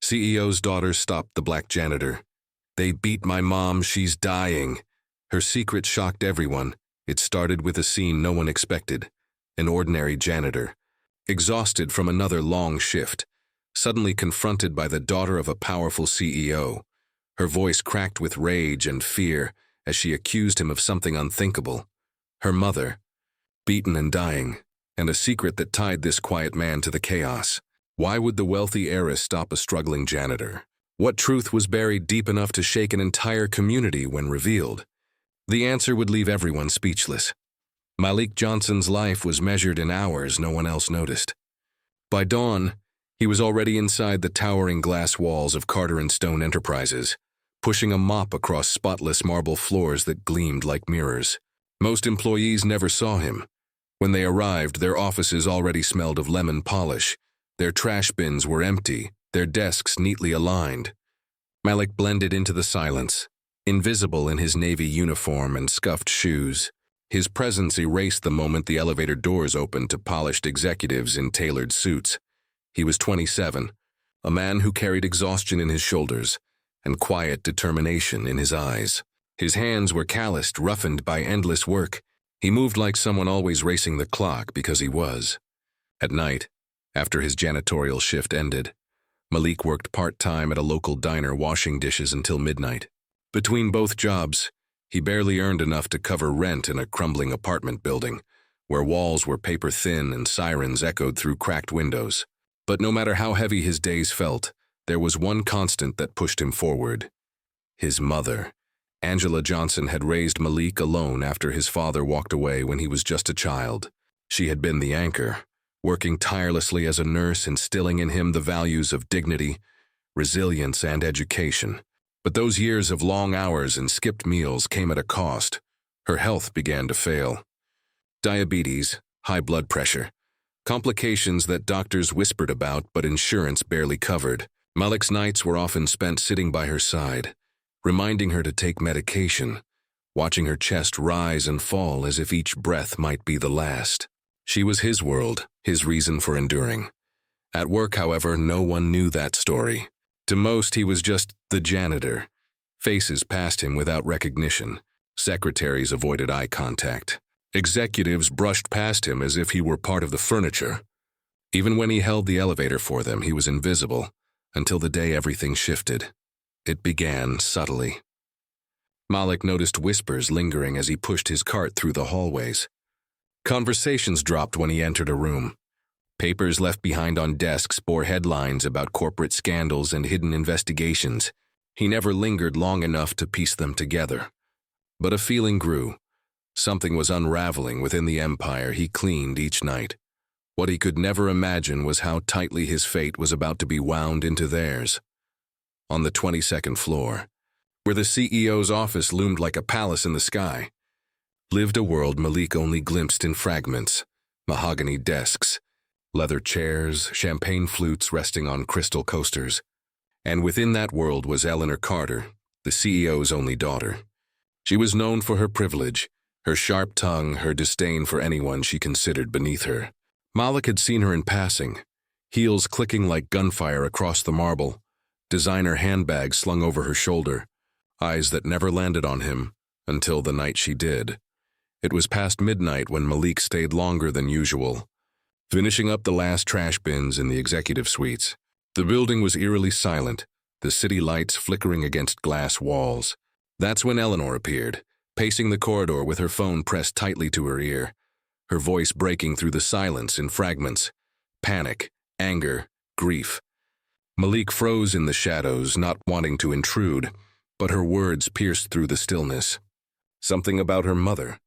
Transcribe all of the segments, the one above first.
CEO's daughter stopped the black janitor. "They beat my mom, she's dying." Her secret shocked everyone. It started with a scene no one expected. An ordinary janitor, exhausted from another long shift, suddenly confronted by the daughter of a powerful CEO. Her voice cracked with rage and fear as she accused him of something unthinkable. Her mother, beaten and dying, and a secret that tied this quiet man to the chaos. Why would the wealthy heiress stop a struggling janitor? What truth was buried deep enough to shake an entire community when revealed? The answer would leave everyone speechless. Malik Johnson's life was measured in hours no one else noticed. By dawn, he was already inside the towering glass walls of Carter & Stone Enterprises, pushing a mop across spotless marble floors that gleamed like mirrors. Most employees never saw him. When they arrived, their offices already smelled of lemon polish. Their trash bins were empty, their desks neatly aligned. Malik blended into the silence, invisible in his navy uniform and scuffed shoes. His presence erased the moment the elevator doors opened to polished executives in tailored suits. He was 27, a man who carried exhaustion in his shoulders and quiet determination in his eyes. His hands were calloused, roughened by endless work. He moved like someone always racing the clock because he was. At night, after his janitorial shift ended, Malik worked part-time at a local diner washing dishes until midnight. Between both jobs, he barely earned enough to cover rent in a crumbling apartment building, where walls were paper-thin and sirens echoed through cracked windows. But no matter how heavy his days felt, there was one constant that pushed him forward. His mother. Angela Johnson had raised Malik alone after his father walked away when he was just a child. She had been the anchor, working tirelessly as a nurse, instilling in him the values of dignity, resilience, and education. But those years of long hours and skipped meals came at a cost. Her health began to fail. Diabetes, high blood pressure, complications that doctors whispered about but insurance barely covered. Malik's nights were often spent sitting by her side, reminding her to take medication, watching her chest rise and fall as if each breath might be the last. She was his world, his reason for enduring. At work, however, no one knew that story. To most, he was just the janitor. Faces passed him without recognition. Secretaries avoided eye contact. Executives brushed past him as if he were part of the furniture. Even when he held the elevator for them, he was invisible, until the day everything shifted. It began subtly. Malik noticed whispers lingering as he pushed his cart through the hallways. Conversations dropped when he entered a room. Papers left behind on desks bore headlines about corporate scandals and hidden investigations. He never lingered long enough to piece them together. But a feeling grew. Something was unraveling within the empire he cleaned each night. What he could never imagine was how tightly his fate was about to be wound into theirs. On the 22nd floor, where the CEO's office loomed like a palace in the sky, lived a world Malik only glimpsed in fragments. Mahogany desks, leather chairs, champagne flutes resting on crystal coasters. And within that world was Eleanor Carter, the CEO's only daughter. She was known for her privilege, her sharp tongue, her disdain for anyone she considered beneath her. Malik had seen her in passing, heels clicking like gunfire across the marble, designer handbags slung over her shoulder, eyes that never landed on him until the night she did. It was past midnight when Malik stayed longer than usual, finishing up the last trash bins in the executive suites. The building was eerily silent, the city lights flickering against glass walls. That's when Eleanor appeared, pacing the corridor with her phone pressed tightly to her ear, her voice breaking through the silence in fragments. Panic, anger, grief. Malik froze in the shadows, not wanting to intrude, but her words pierced through the stillness. Something about her mother.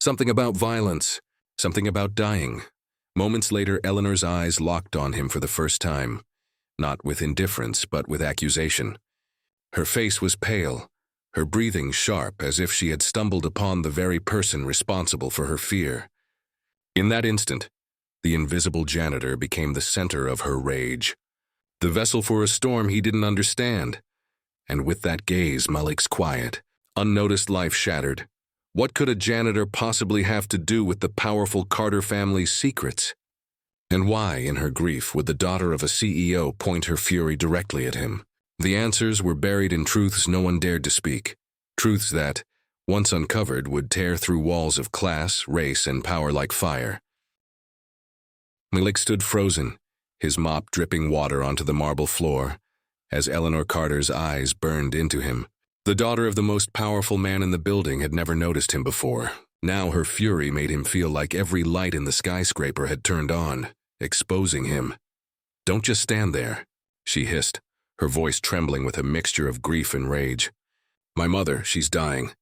Something about violence. Something about dying. Moments later, Eleanor's eyes locked on him for the first time, not with indifference, but with accusation. Her face was pale, her breathing sharp, as if she had stumbled upon the very person responsible for her fear. In that instant, the invisible janitor became the center of her rage, the vessel for a storm he didn't understand. And with that gaze, Malik's quiet, unnoticed life shattered. What could a janitor possibly have to do with the powerful Carter family's secrets? And why, in her grief, would the daughter of a CEO point her fury directly at him? The answers were buried in truths no one dared to speak. Truths that, once uncovered, would tear through walls of class, race, and power like fire. Malik stood frozen, his mop dripping water onto the marble floor, as Eleanor Carter's eyes burned into him. The daughter of the most powerful man in the building had never noticed him before. Now her fury made him feel like every light in the skyscraper had turned on, exposing him. "Don't just stand there," she hissed, her voice trembling with a mixture of grief and rage. "My mother, she's dying.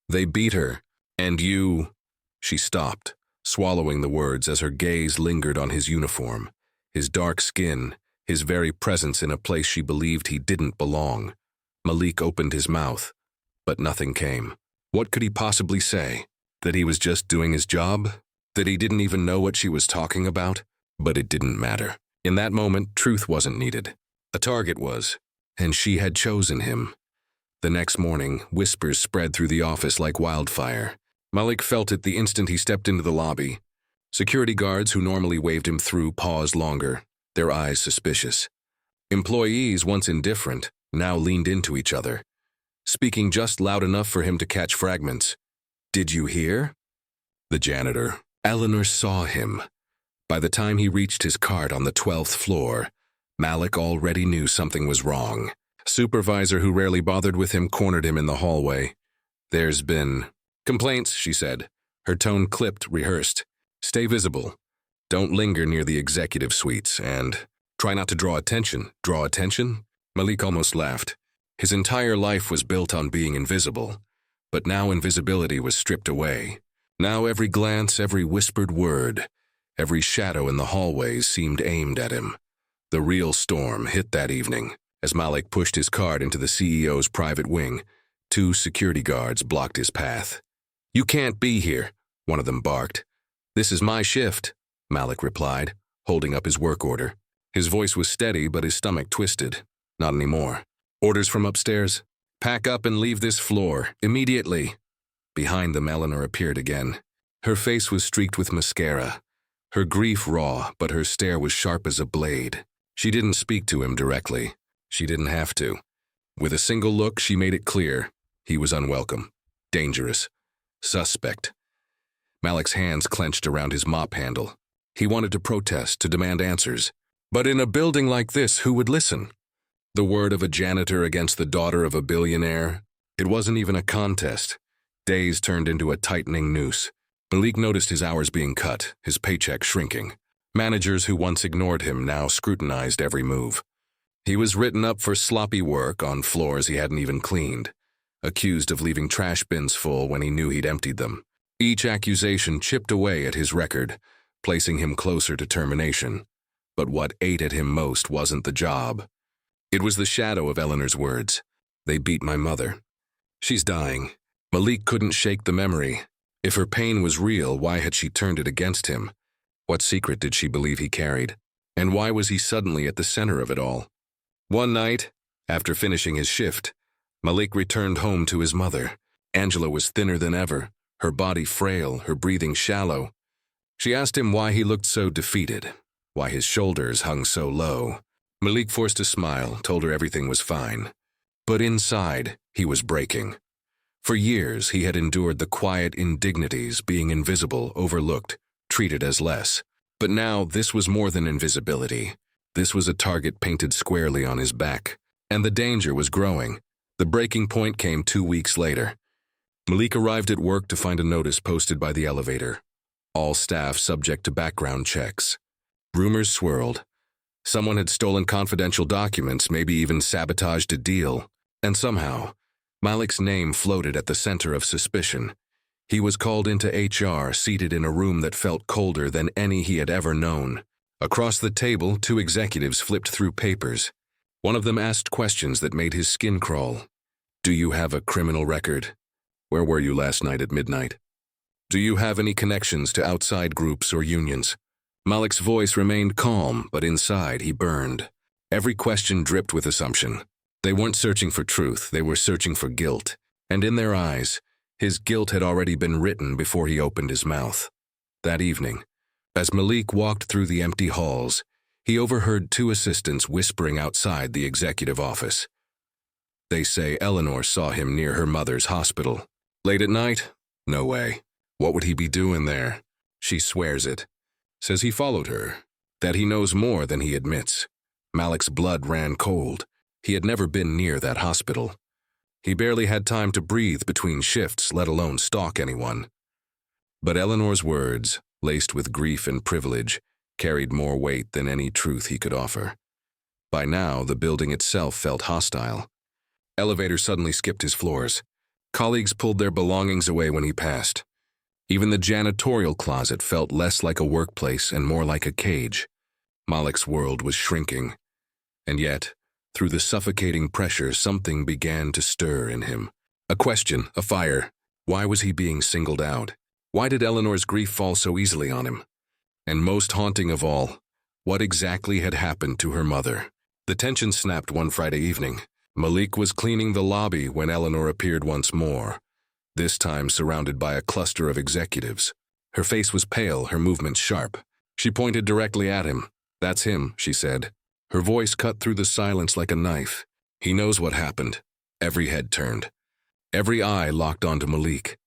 They beat her, and you—" She stopped, swallowing the words as her gaze lingered on his uniform, his dark skin, his very presence in a place she believed he didn't belong. Malik opened his mouth, but nothing came. What could he possibly say? That he was just doing his job? That he didn't even know what she was talking about? But it didn't matter. In that moment, truth wasn't needed. A target was, and she had chosen him. The next morning, whispers spread through the office like wildfire. Malik felt it the instant he stepped into the lobby. Security guards who normally waved him through paused longer, their eyes suspicious. Employees, once indifferent, now leaned into each other, speaking just loud enough for him to catch fragments. "Did you hear?" The janitor. Eleanor saw him. By the time he reached his cart on the 12th floor, Malik already knew something was wrong. Supervisor who rarely bothered with him cornered him in the hallway. "There's been complaints," she said, her tone clipped, rehearsed. "Stay visible. Don't linger near the executive suites, and try not to draw attention." Draw attention? Malik almost laughed. His entire life was built on being invisible, but now invisibility was stripped away. Now every glance, every whispered word, every shadow in the hallways seemed aimed at him. The real storm hit that evening. As Malik pushed his cart into the CEO's private wing, 2 security guards blocked his path. "You can't be here," one of them barked. "This is my shift," Malik replied, holding up his work order. His voice was steady, but his stomach twisted. "Not anymore. Orders from upstairs? Pack up and leave this floor, immediately." Behind them, Eleanor appeared again. Her face was streaked with mascara, her grief raw, but her stare was sharp as a blade. She didn't speak to him directly. She didn't have to. With a single look, she made it clear. He was unwelcome, dangerous, suspect. Malik's hands clenched around his mop handle. He wanted to protest, to demand answers. But in a building like this, who would listen? The word of a janitor against the daughter of a billionaire? It wasn't even a contest. Days turned into a tightening noose. Malik noticed his hours being cut, his paycheck shrinking. Managers who once ignored him now scrutinized every move. He was written up for sloppy work on floors he hadn't even cleaned, accused of leaving trash bins full when he knew he'd emptied them. Each accusation chipped away at his record, placing him closer to termination. But what ate at him most wasn't the job. It was the shadow of Eleanor's words. "They beat my mother. She's dying." Malik couldn't shake the memory. If her pain was real, why had she turned it against him? What secret did she believe he carried? And why was he suddenly at the center of it all? One night, after finishing his shift, Malik returned home to his mother. Angela was thinner than ever, her body frail, her breathing shallow. She asked him why he looked so defeated, why his shoulders hung so low. Malik forced a smile, told her everything was fine. But inside, he was breaking. For years, he had endured the quiet indignities, being invisible, overlooked, treated as less. But now, this was more than invisibility. This was a target painted squarely on his back. And the danger was growing. The breaking point came 2 weeks later. Malik arrived at work to find a notice posted by the elevator. All staff subject to background checks. Rumors swirled. Someone had stolen confidential documents, maybe even sabotaged a deal. And somehow, Malik's name floated at the center of suspicion. He was called into HR, seated in a room that felt colder than any he had ever known. Across the table, 2 executives flipped through papers. One of them asked questions that made his skin crawl. "Do you have a criminal record? Where were you last night at midnight? Do you have any connections to outside groups or unions?" Malik's voice remained calm, but inside he burned. Every question dripped with assumption. They weren't searching for truth, they were searching for guilt. And in their eyes, his guilt had already been written before he opened his mouth. That evening, As Malik walked through the empty halls, he overheard two assistants whispering outside the executive office. They say Eleanor saw him near her mother's hospital. Late at night? No way. What would he be doing there? She swears it. Says he followed her, that he knows more than he admits. Malik's blood ran cold. He had never been near that hospital. He barely had time to breathe between shifts, let alone stalk anyone. But Eleanor's words, laced with grief and privilege, carried more weight than any truth he could offer. By now, the building itself felt hostile. Elevator suddenly skipped his floors. Colleagues pulled their belongings away when he passed. Even the janitorial closet felt less like a workplace and more like a cage. Malik's world was shrinking. And yet, through the suffocating pressure, something began to stir in him. A question, a fire. Why was he being singled out? Why did Eleanor's grief fall so easily on him? And most haunting of all, what exactly had happened to her mother? The tension snapped one Friday evening. Malik was cleaning the lobby when Eleanor appeared once more, this time surrounded by a cluster of executives. Her face was pale, her movements sharp. She pointed directly at him. "That's him," she said. Her voice cut through the silence like a knife. He knows what happened. Every head turned. Every eye locked onto Malik.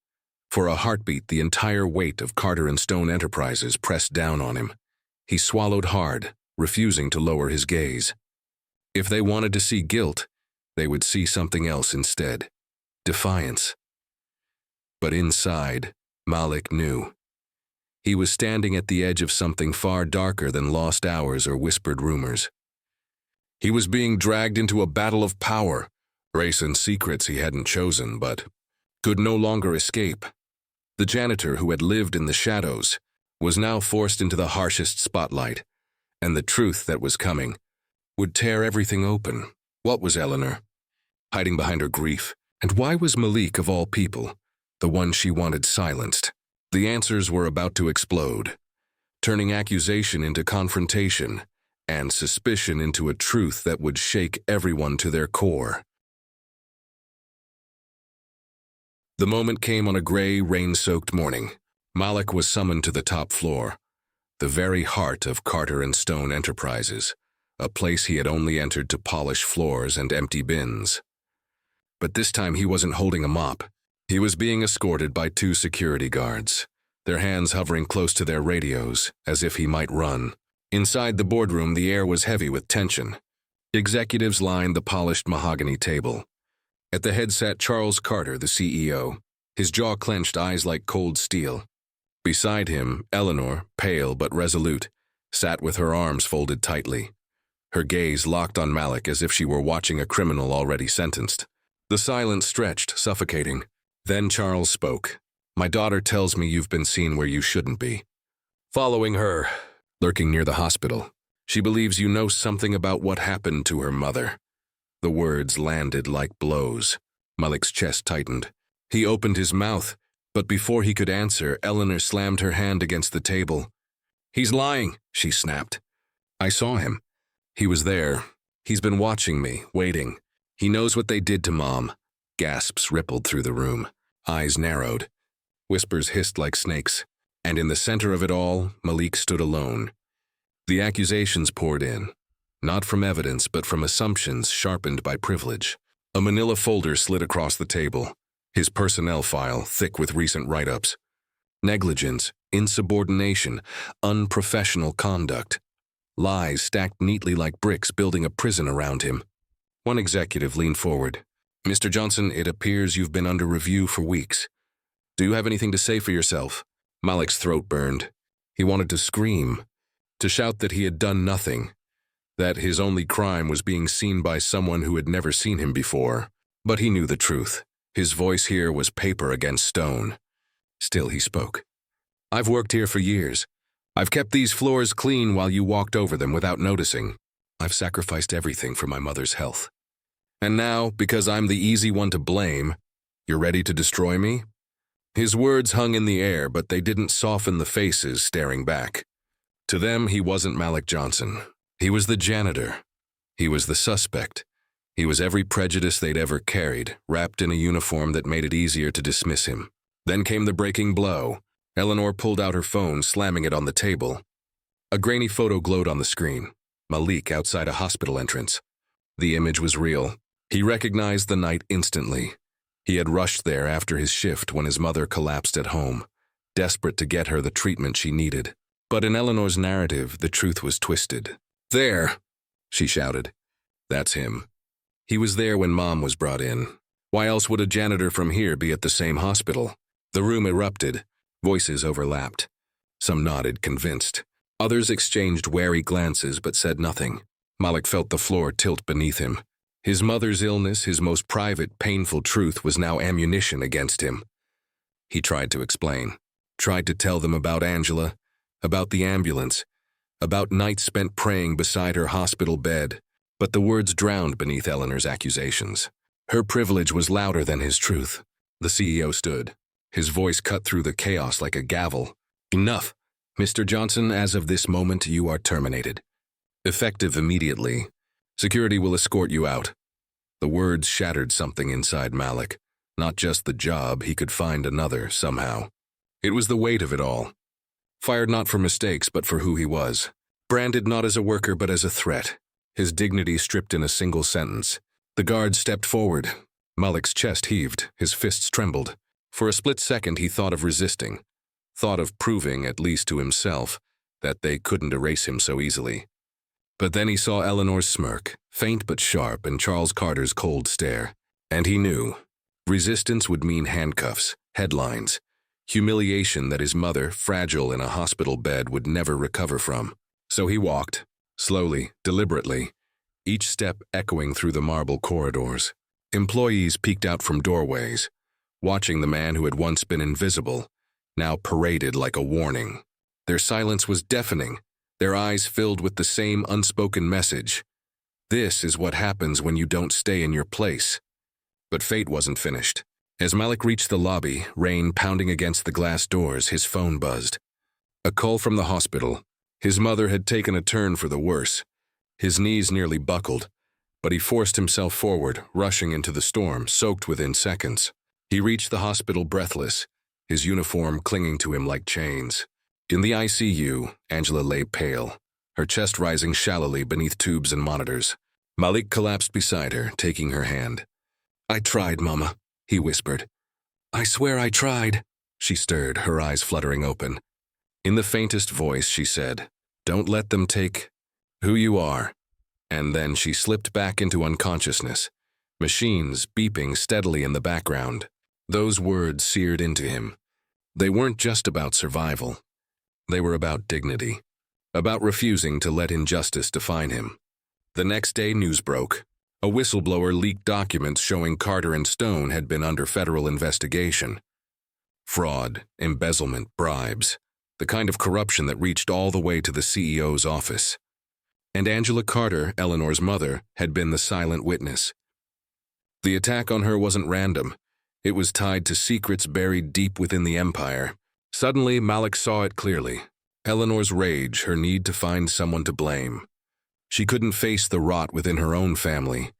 For a heartbeat, the entire weight of Carter and Stone Enterprises pressed down on him. He swallowed hard, refusing to lower his gaze. If they wanted to see guilt, they would see something else instead. Defiance. But inside, Malik knew. He was standing at the edge of something far darker than lost hours or whispered rumors. He was being dragged into a battle of power, race and secrets he hadn't chosen but could no longer escape. The janitor who had lived in the shadows was now forced into the harshest spotlight, and the truth that was coming would tear everything open. What was Eleanor hiding behind her grief? And why was Malik, of all people, the one she wanted silenced? The answers were about to explode, turning accusation into confrontation and suspicion into a truth that would shake everyone to their core. The moment came on a gray, rain-soaked morning. Malik was summoned to the top floor, the very heart of Carter and Stone Enterprises, a place he had only entered to polish floors and empty bins. But this time he wasn't holding a mop. He was being escorted by two security guards, their hands hovering close to their radios, as if he might run. Inside the boardroom, the air was heavy with tension. Executives lined the polished mahogany table. At the head sat Charles Carter, the CEO, his jaw clenched, eyes like cold steel. Beside him, Eleanor, pale but resolute, sat with her arms folded tightly, her gaze locked on Malik as if she were watching a criminal already sentenced. The silence stretched, suffocating. Then Charles spoke. "My daughter tells me you've been seen where you shouldn't be. Following her, lurking near the hospital. She believes you know something about what happened to her mother." The words landed like blows. Malik's chest tightened. He opened his mouth, but before he could answer, Eleanor slammed her hand against the table. "He's lying," she snapped. "I saw him. He was there. He's been watching me, waiting. He knows what they did to Mom." Gasps rippled through the room. Eyes narrowed. Whispers hissed like snakes. And in the center of it all, Malik stood alone. The accusations poured in. Not from evidence, but from assumptions sharpened by privilege. A manila folder slid across the table, his personnel file thick with recent write-ups. Negligence, insubordination, unprofessional conduct. Lies stacked neatly like bricks, building a prison around him. One executive leaned forward. "Mr. Johnson, it appears you've been under review for weeks. Do you have anything to say for yourself?" Malik's throat burned. He wanted to scream, to shout that he had done nothing, that his only crime was being seen by someone who had never seen him before. But he knew the truth. His voice here was paper against stone. Still he spoke. "I've worked here for years. I've kept these floors clean while you walked over them without noticing. I've sacrificed everything for my mother's health. And now, because I'm the easy one to blame, you're ready to destroy me?" His words hung in the air, but they didn't soften the faces staring back. To them, he wasn't Malik Johnson. He was the janitor. He was the suspect. He was every prejudice they'd ever carried, wrapped in a uniform that made it easier to dismiss him. Then came the breaking blow. Eleanor pulled out her phone, slamming it on the table. A grainy photo glowed on the screen. Malik outside a hospital entrance. The image was real. He recognized the night instantly. He had rushed there after his shift when his mother collapsed at home, desperate to get her the treatment she needed. But in Eleanor's narrative, the truth was twisted. "There!" she shouted. "That's him. He was there when Mom was brought in. Why else would a janitor from here be at the same hospital?" The room erupted. Voices overlapped. Some nodded, convinced. Others exchanged wary glances but said nothing. Malik felt the floor tilt beneath him. His mother's illness, his most private, painful truth, was now ammunition against him. He tried to explain. Tried to tell them about Angela, about the ambulance, about nights spent praying beside her hospital bed, but the words drowned beneath Eleanor's accusations. Her privilege was louder than his truth. The CEO stood. His voice cut through the chaos like a gavel. "Enough. Mr. Johnson, as of this moment, you are terminated. Effective immediately. Security will escort you out." The words shattered something inside Malik. Not just the job, he could find another somehow. It was the weight of it all. Fired not for mistakes, but for who he was. Branded not as a worker, but as a threat. His dignity stripped in a single sentence. The guard stepped forward. Malik's chest heaved, his fists trembled. For a split second he thought of resisting. Thought of proving, at least to himself, that they couldn't erase him so easily. But then he saw Eleanor's smirk, faint but sharp, and Charles Carter's cold stare. And he knew. Resistance would mean handcuffs, headlines, humiliation that his mother, fragile in a hospital bed, would never recover from. So he walked, slowly, deliberately, each step echoing through the marble corridors. Employees peeked out from doorways, watching the man who had once been invisible, now paraded like a warning. Their silence was deafening, their eyes filled with the same unspoken message. This is what happens when you don't stay in your place. But fate wasn't finished. As Malik reached the lobby, rain pounding against the glass doors, his phone buzzed. A call from the hospital. His mother had taken a turn for the worse. His knees nearly buckled, but he forced himself forward, rushing into the storm, soaked within seconds. He reached the hospital breathless, his uniform clinging to him like chains. In the ICU, Angela lay pale, her chest rising shallowly beneath tubes and monitors. Malik collapsed beside her, taking her hand. "I tried, Mama," he whispered. "I swear I tried." She stirred, her eyes fluttering open. In the faintest voice, she said, "Don't let them take who you are." And then she slipped back into unconsciousness, machines beeping steadily in the background. Those words seared into him. They weren't just about survival. They were about dignity, about refusing to let injustice define him. The next day, news broke. A whistleblower leaked documents showing Carter and Stone had been under federal investigation. Fraud, embezzlement, bribes, the kind of corruption that reached all the way to the CEO's office. And Angela Carter, Eleanor's mother, had been the silent witness. The attack on her wasn't random. It was tied to secrets buried deep within the empire. Suddenly, Malik saw it clearly. Eleanor's rage, her need to find someone to blame. She couldn't face the rot within her own family,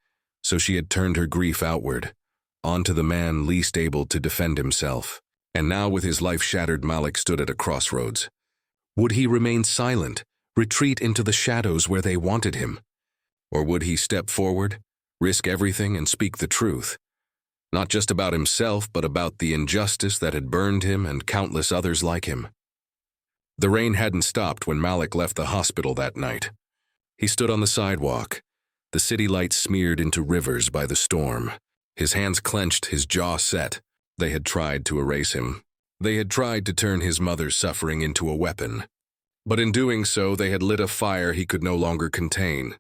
so she had turned her grief outward, onto the man least able to defend himself. And now, with his life shattered, Malik stood at a crossroads. Would he remain silent, retreat into the shadows where they wanted him? Or would he step forward, risk everything, and speak the truth? Not just about himself, but about the injustice that had burned him and countless others like him. The rain hadn't stopped when Malik left the hospital that night. He stood on the sidewalk, the city lights smeared into rivers by the storm. His hands clenched, his jaw set. They had tried to erase him. They had tried to turn his mother's suffering into a weapon. But in doing so, they had lit a fire he could no longer contain.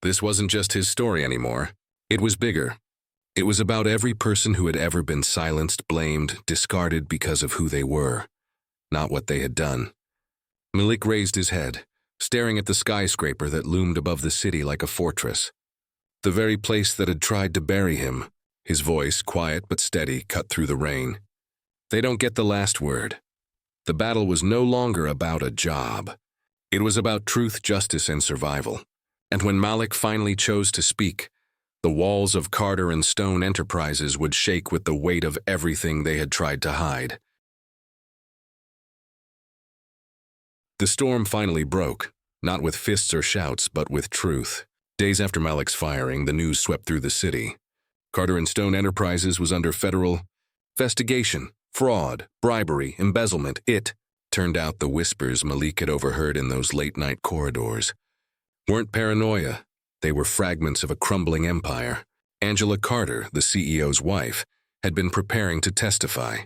This wasn't just his story anymore. It was bigger. It was about every person who had ever been silenced, blamed, discarded because of who they were, not what they had done. Malik raised his head, staring at the skyscraper that loomed above the city like a fortress. The very place that had tried to bury him. His voice, quiet but steady, cut through the rain. They don't get the last word. The battle was no longer about a job. It was about truth, justice, and survival. And when Malik finally chose to speak, the walls of Carter and Stone Enterprises would shake with the weight of everything they had tried to hide. The storm finally broke, not with fists or shouts, but with truth. Days after Malik's firing, the news swept through the city. Carter and Stone Enterprises was under federal investigation, fraud, bribery, embezzlement. It turned out the whispers Malik had overheard in those late-night corridors weren't paranoia. They were fragments of a crumbling empire. Angela Carter, the CEO's wife, had been preparing to testify.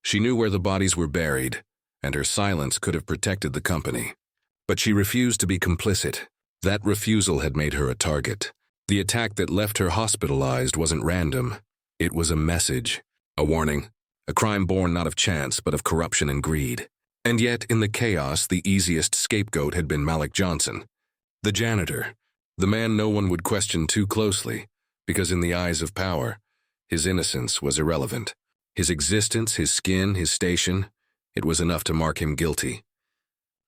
She knew where the bodies were buried, and her silence could have protected the company. But she refused to be complicit. That refusal had made her a target. The attack that left her hospitalized wasn't random. It was a message, a warning, a crime born not of chance but of corruption and greed. And yet, in the chaos, the easiest scapegoat had been Malik Johnson, the janitor, the man no one would question too closely, because in the eyes of power, his innocence was irrelevant. His existence, his skin, his station, it was enough to mark him guilty.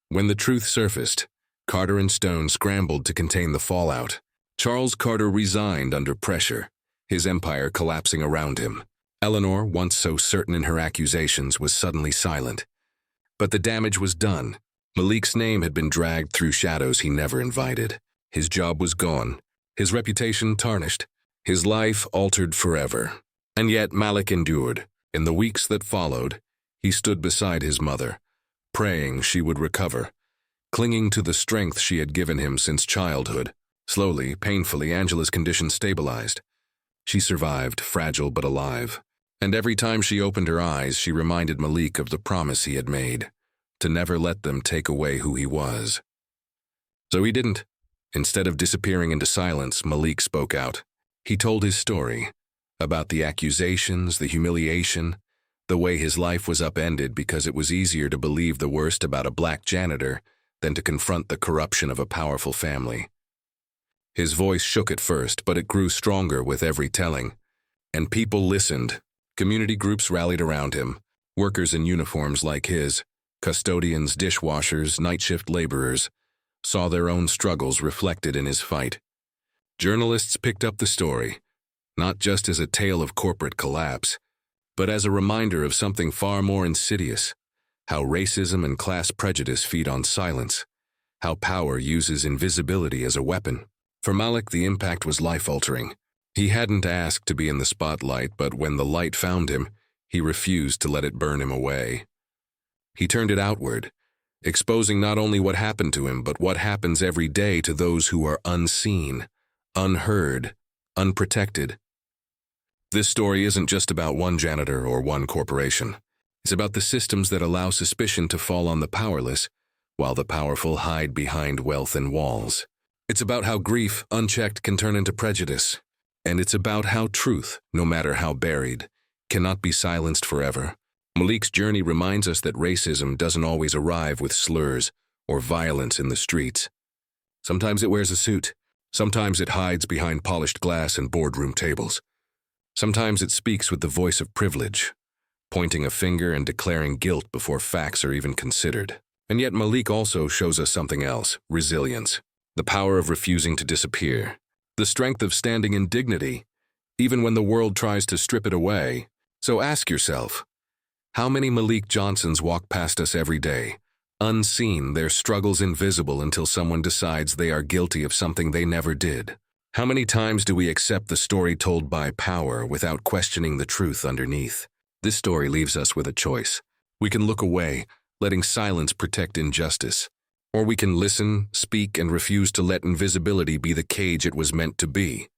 When the truth surfaced, Carter and Stone scrambled to contain the fallout. Charles Carter resigned under pressure, his empire collapsing around him. Eleanor, once so certain in her accusations, was suddenly silent. But the damage was done. Malik's name had been dragged through shadows he never invited. His job was gone, his reputation tarnished, his life altered forever. And yet Malik endured. In the weeks that followed, he stood beside his mother, praying she would recover, clinging to the strength she had given him since childhood. Slowly, painfully, Angela's condition stabilized. She survived, fragile but alive. And every time she opened her eyes, she reminded Malik of the promise he had made, to never let them take away who he was. So he didn't. Instead of disappearing into silence, Malik spoke out. He told his story, about the accusations, the humiliation, the way his life was upended because it was easier to believe the worst about a black janitor than to confront the corruption of a powerful family. His voice shook at first, but it grew stronger with every telling. And people listened. Community groups rallied around him. Workers in uniforms like his, custodians, dishwashers, night shift laborers, saw their own struggles reflected in his fight. Journalists picked up the story, not just as a tale of corporate collapse, but as a reminder of something far more insidious, how racism and class prejudice feed on silence, how power uses invisibility as a weapon. For Malik, the impact was life-altering. He hadn't asked to be in the spotlight, but when the light found him, he refused to let it burn him away. He turned it outward, exposing not only what happened to him, but what happens every day to those who are unseen, unheard, unprotected. This story isn't just about one janitor or one corporation. It's about the systems that allow suspicion to fall on the powerless, while the powerful hide behind wealth and walls. It's about how grief, unchecked, can turn into prejudice. And it's about how truth, no matter how buried, cannot be silenced forever. Malik's journey reminds us that racism doesn't always arrive with slurs or violence in the streets. Sometimes it wears a suit. Sometimes it hides behind polished glass and boardroom tables. Sometimes it speaks with the voice of privilege, pointing a finger and declaring guilt before facts are even considered. And yet Malik also shows us something else: resilience, the power of refusing to disappear, the strength of standing in dignity, even when the world tries to strip it away. So ask yourself, how many Malik Johnsons walk past us every day, unseen, their struggles invisible until someone decides they are guilty of something they never did? How many times do we accept the story told by power without questioning the truth underneath? This story leaves us with a choice. We can look away, letting silence protect injustice. Or we can listen, speak, and refuse to let invisibility be the cage it was meant to be.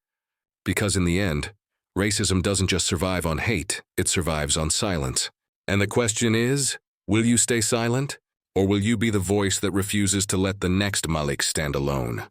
Because in the end, racism doesn't just survive on hate, it survives on silence. And the question is, will you stay silent? Or will you be the voice that refuses to let the next Malik stand alone?